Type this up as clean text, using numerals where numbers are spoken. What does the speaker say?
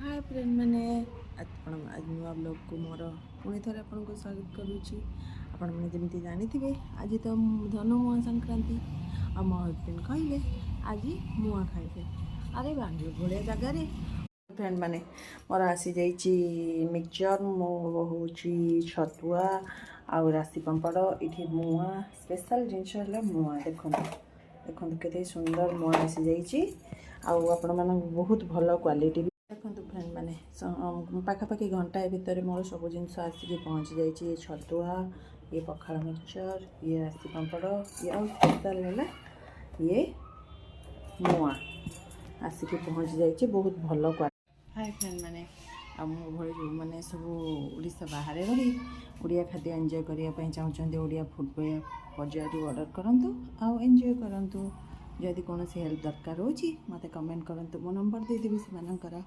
Hi friend मैंने आज नुआ ब्लॉग को मोर पुणी थे आपको स्वागत करुच्ची। आपण मैंने जमी जानी आज तो धनु मुआ संक्रांति आ मो हजबैंड कहले आज मुआ खाइबे। अरे बांगलोर भाया जगार फ्रेंड मैंने मोर आसी जाइए मिक्सचर मो हूँ छतुआ आउ राशि पापड़ ये मुआ स्पेशल जिनस मुआ देखो देखो के सुंदर मुआ आसी जाइए आपण मान बहुत भल क्वालिटी देखो फ्रेंड मैंने पाखापाखि घंटाए भितर मोर सब जिनस आसिक पहुँची जाइए छतुआ ये पखाड़ मिक्सचर ये राशि पापड़ ये आउ स्पेशल है ये मुआ आसिक पहुँची जाइए बहुत भल क्वालिटी। हाय फ्रेंड मैंने मो भली जो मैंने सब ओडिशा बाहर रही ओडिया खाद्य एंजॉय करने चाहते ओडिया फूड बजार ऑर्डर करूँ आउ एंजॉय करूँ। जदि कौन हेल्प दरकार हो मत कमेंट करूँ मो नंबर देदेवी से।